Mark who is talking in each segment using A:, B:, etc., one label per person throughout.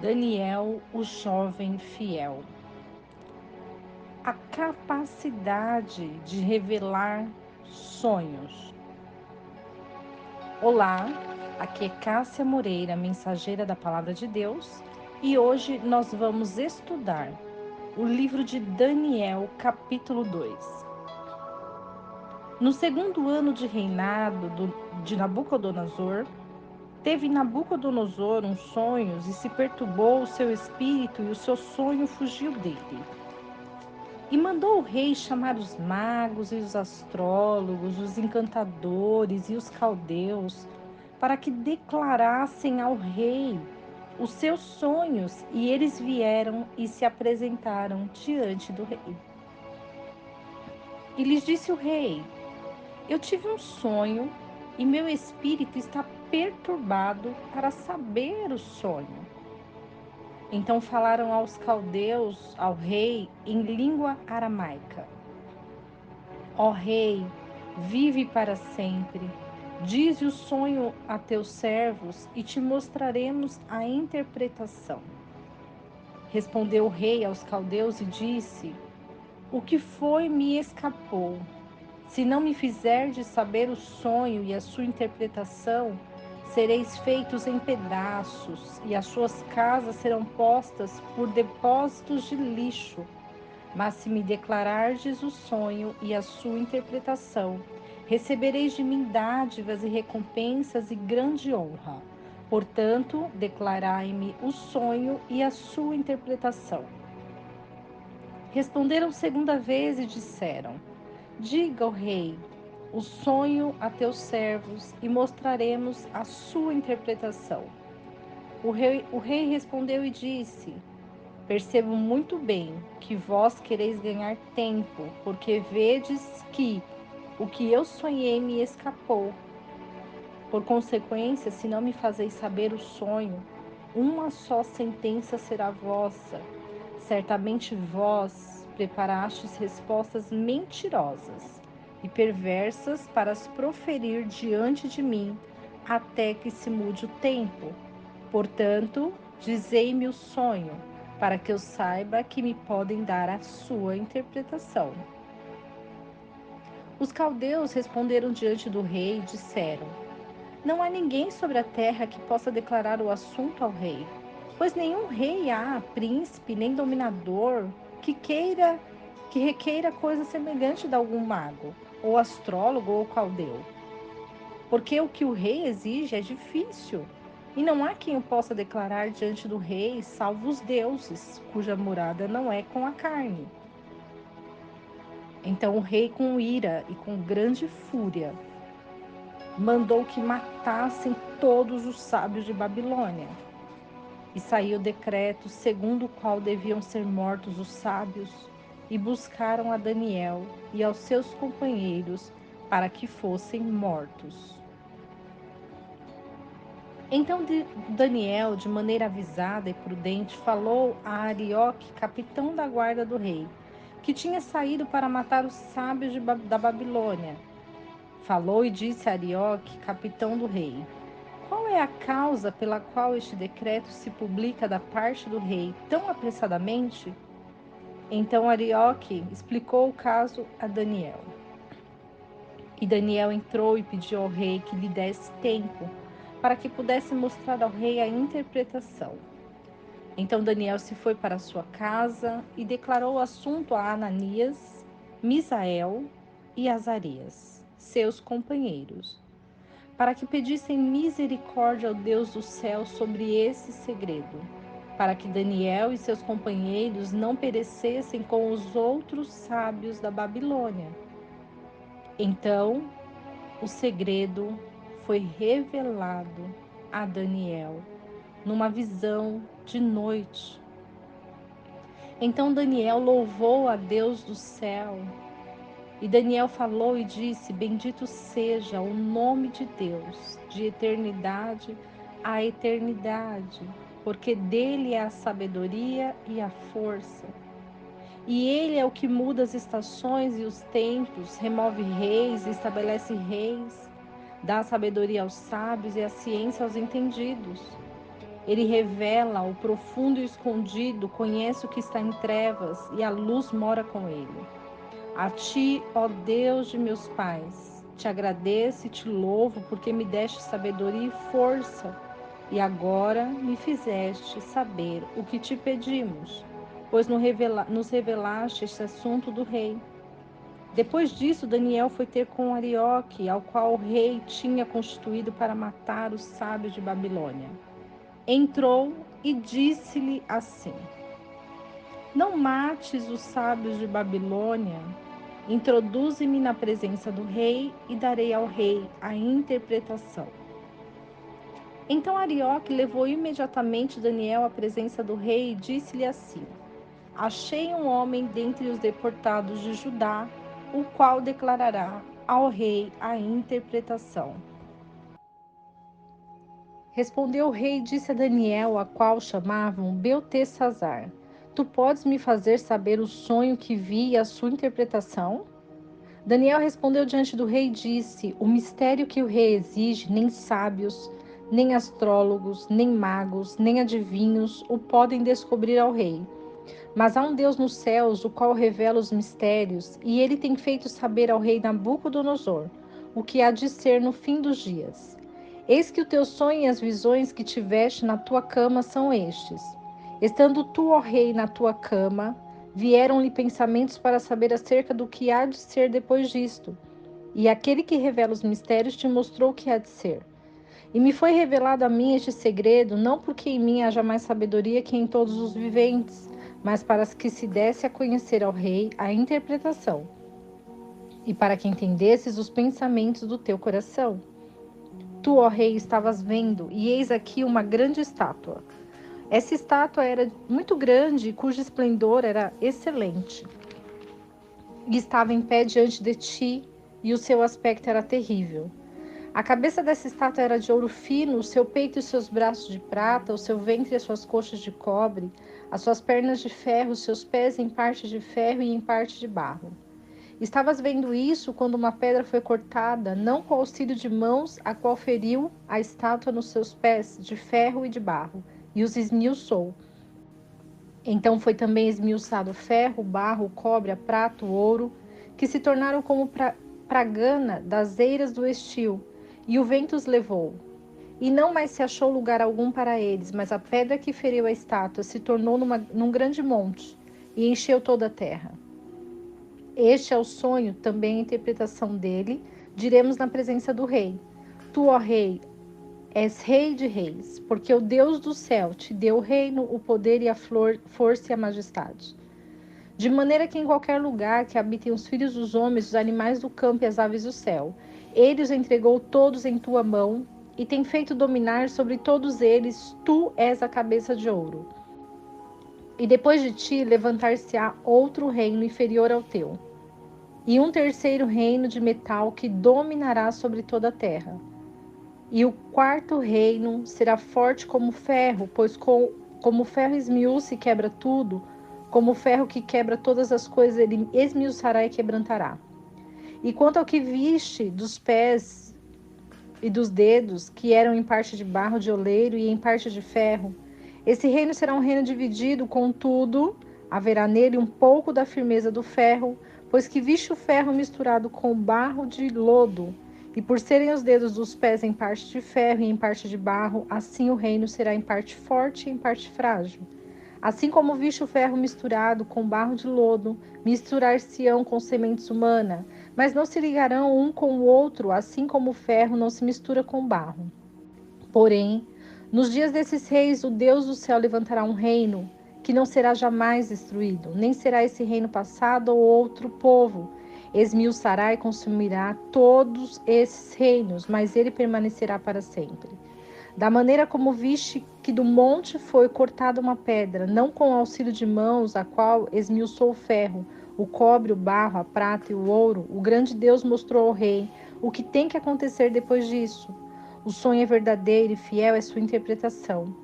A: Daniel, o jovem fiel. A capacidade de revelar sonhos. Olá, aqui é Cássia Moreira, mensageira da Palavra de Deus, e hoje nós vamos estudar o livro de Daniel, capítulo 2. No segundo ano de reinado de Nabucodonosor, teve Nabucodonosor uns sonhos e se perturbou o seu espírito e o seu sonho fugiu dele. E mandou o rei chamar os magos e os astrólogos, os encantadores e os caldeus, para que declarassem ao rei os seus sonhos, e eles vieram e se apresentaram diante do rei. E lhes disse o rei: Eu tive um sonho e meu espírito está perturbado para saber o sonho. Então falaram aos caldeus, ao rei, em língua aramaica. Ó rei, vive para sempre. Dize o sonho a teus servos e te mostraremos a interpretação. Respondeu o rei aos caldeus e disse: O que foi me escapou. Se não me fizerdes saber o sonho e a sua interpretação, sereis feitos em pedaços, e as suas casas serão postas por depósitos de lixo. Mas se me declarardes o sonho e a sua interpretação, recebereis de mim dádivas e recompensas e grande honra. Portanto, declarai-me o sonho e a sua interpretação. Responderam segunda vez e disseram: Diga ao rei o sonho a teus servos e mostraremos a sua interpretação. O rei respondeu e disse: Percebo muito bem que vós quereis ganhar tempo, porque vedes que o que eu sonhei me escapou. Por consequência, se não me fazeis saber o sonho, uma só sentença será vossa. Certamente vós preparastes respostas mentirosas e perversas para as proferir diante de mim, até que se mude o tempo. Portanto, dizei-me o sonho, para que eu saiba que me podem dar a sua interpretação. Os caldeus responderam diante do rei e disseram: Não há ninguém sobre a terra que possa declarar o assunto ao rei, pois nenhum rei há, príncipe nem dominador, que requeira coisa semelhante de algum mago, ou astrólogo ou caldeu. Porque o que o rei exige é difícil, e não há quem o possa declarar diante do rei, salvo os deuses, cuja morada não é com a carne. Então o rei, com ira e com grande fúria, mandou que matassem todos os sábios de Babilônia. E saiu decreto segundo o qual deviam ser mortos os sábios, e buscaram a Daniel e aos seus companheiros para que fossem mortos. Então Daniel, de maneira avisada e prudente, falou a Arioque, capitão da guarda do rei, que tinha saído para matar os sábios da Babilônia. Falou e disse a Arioque, capitão do rei: Qual é a causa pela qual este decreto se publica da parte do rei tão apressadamente? Então Arioque explicou o caso a Daniel. E Daniel entrou e pediu ao rei que lhe desse tempo, para que pudesse mostrar ao rei a interpretação. Então Daniel se foi para sua casa e declarou o assunto a Ananias, Misael e Azarias, seus companheiros, para que pedissem misericórdia ao Deus do céu sobre esse segredo, para que Daniel e seus companheiros não perecessem com os outros sábios da Babilônia. Então, o segredo foi revelado a Daniel numa visão de noite. Então Daniel louvou a Deus do céu. E Daniel falou e disse: Bendito seja o nome de Deus, de eternidade a eternidade, porque dele é a sabedoria e a força. E ele é o que muda as estações e os tempos, remove reis e estabelece reis, dá a sabedoria aos sábios e a ciência aos entendidos. Ele revela o profundo e o escondido, conhece o que está em trevas e a luz mora com ele. A ti, ó Deus de meus pais, te agradeço e te louvo porque me deste sabedoria e força, e agora me fizeste saber o que te pedimos, pois nos revelaste este assunto do rei. Depois disso, Daniel foi ter com Arioque, ao qual o rei tinha constituído para matar os sábios de Babilônia. Entrou e disse-lhe assim: Não mates os sábios de Babilônia. Introduze-me na presença do rei e darei ao rei a interpretação. Então Arioque levou imediatamente Daniel à presença do rei e disse-lhe assim: Achei um homem dentre os deportados de Judá, o qual declarará ao rei a interpretação. Respondeu o rei e disse a Daniel, a qual chamavam Beltesazar: Tu podes me fazer saber o sonho que vi e a sua interpretação? Daniel respondeu diante do rei e disse: O mistério que o rei exige, nem sábios, nem astrólogos, nem magos, nem adivinhos o podem descobrir ao rei. Mas há um Deus nos céus, o qual revela os mistérios, e ele tem feito saber ao rei Nabucodonosor o que há de ser no fim dos dias. Eis que o teu sonho e as visões que tiveste na tua cama são estes. Estando tu, ó rei, na tua cama, vieram-lhe pensamentos para saber acerca do que há de ser depois disto. E aquele que revela os mistérios te mostrou o que há de ser. E me foi revelado a mim este segredo, não porque em mim haja mais sabedoria que em todos os viventes, mas para que se desse a conhecer ao rei a interpretação, e para que entendesses os pensamentos do teu coração. Tu, ó rei, estavas vendo, e eis aqui uma grande estátua. Essa estátua era muito grande, cujo esplendor era excelente. E estava em pé diante de ti, e o seu aspecto era terrível. A cabeça dessa estátua era de ouro fino, o seu peito e os seus braços de prata, o seu ventre e as suas coxas de cobre, as suas pernas de ferro, os seus pés em parte de ferro e em parte de barro. Estavas vendo isso quando uma pedra foi cortada, não com auxílio de mãos, a qual feriu a estátua nos seus pés, de ferro e de barro, e os esmiuçou. Então foi também esmiuçado o ferro, o barro, o cobre, a prata, o ouro, que se tornaram como pragana das eiras do estio, e o vento os levou. E não mais se achou lugar algum para eles, mas a pedra que feriu a estátua se tornou num grande monte, e encheu toda a terra. Este é o sonho, também a interpretação dele, diremos na presença do rei. Tu, ó rei, és rei de reis, porque o Deus do céu te deu o reino, o poder e a força e a majestade. De maneira que em qualquer lugar que habitem os filhos dos homens, os animais do campo e as aves do céu, ele os entregou todos em tua mão e tem feito dominar sobre todos eles, tu és a cabeça de ouro. E depois de ti levantar-se-á outro reino inferior ao teu, e um terceiro reino de metal que dominará sobre toda a terra. E o quarto reino será forte como ferro, pois como o ferro esmiuça e quebra tudo, como o ferro que quebra todas as coisas, ele esmiuçará e quebrantará. E quanto ao que viste dos pés e dos dedos, que eram em parte de barro de oleiro e em parte de ferro, esse reino será um reino dividido, contudo, haverá nele um pouco da firmeza do ferro, pois que viste o ferro misturado com o barro de lodo, e por serem os dedos dos pés em parte de ferro e em parte de barro, assim o reino será em parte forte e em parte frágil. Assim como viste o ferro misturado com barro de lodo, misturar-se-ão com sementes humanas, mas não se ligarão um com o outro, assim como o ferro não se mistura com o barro. Porém, nos dias desses reis, o Deus do céu levantará um reino que não será jamais destruído, nem será esse reino passado ou outro povo. Esmiuçará e consumirá todos esses reinos, mas ele permanecerá para sempre. Da maneira como viste que do monte foi cortada uma pedra, não com auxílio de mãos, a qual esmiuçou o ferro, o cobre, o barro, a prata e o ouro, o grande Deus mostrou ao rei o que tem que acontecer depois disso. O sonho é verdadeiro e fiel é sua interpretação.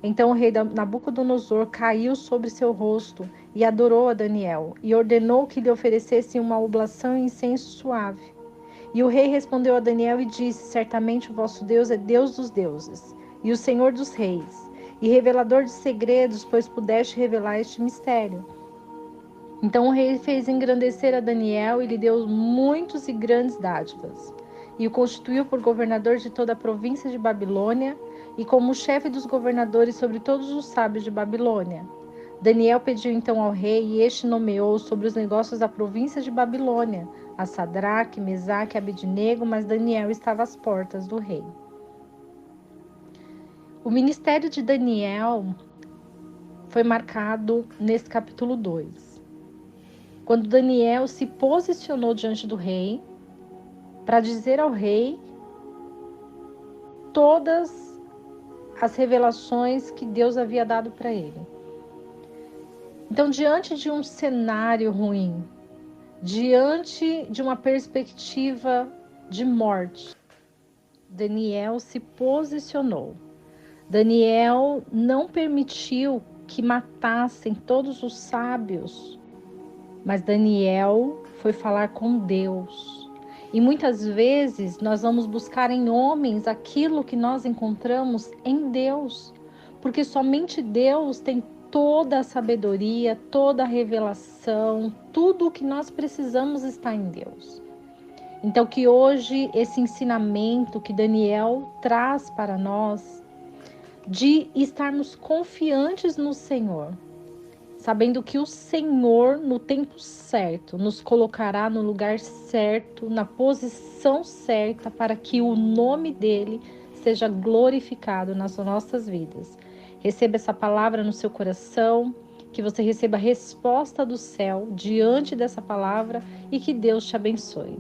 A: Então o rei Nabucodonosor caiu sobre seu rosto e adorou a Daniel, e ordenou que lhe oferecessem uma oblação e incenso suave. E o rei respondeu a Daniel e disse: Certamente o vosso Deus é Deus dos deuses e o Senhor dos reis, e revelador de segredos, pois pudeste revelar este mistério. Então o rei fez engrandecer a Daniel e lhe deu muitos e grandes dádivas, e o constituiu por governador de toda a província de Babilônia, e como chefe dos governadores sobre todos os sábios de Babilônia. Daniel pediu então ao rei, e este nomeou sobre os negócios da província de Babilônia a Sadraque, Mesaque e Abednego, mas Daniel estava às portas do rei. O ministério de Daniel foi marcado nesse capítulo 2. Quando Daniel se posicionou diante do rei para dizer ao rei todas as revelações que Deus havia dado para ele. Então, diante de um cenário ruim, diante de uma perspectiva de morte, Daniel se posicionou. Daniel não permitiu que matassem todos os sábios, mas Daniel foi falar com Deus. E muitas vezes nós vamos buscar em homens aquilo que nós encontramos em Deus, porque somente Deus tem toda a sabedoria, toda a revelação, tudo o que nós precisamos está em Deus. Então que hoje esse ensinamento que Daniel traz para nós, de estarmos confiantes no Senhor, sabendo que o Senhor, no tempo certo, nos colocará no lugar certo, na posição certa, para que o nome dele seja glorificado nas nossas vidas. Receba essa palavra no seu coração, que você receba a resposta do céu diante dessa palavra e que Deus te abençoe.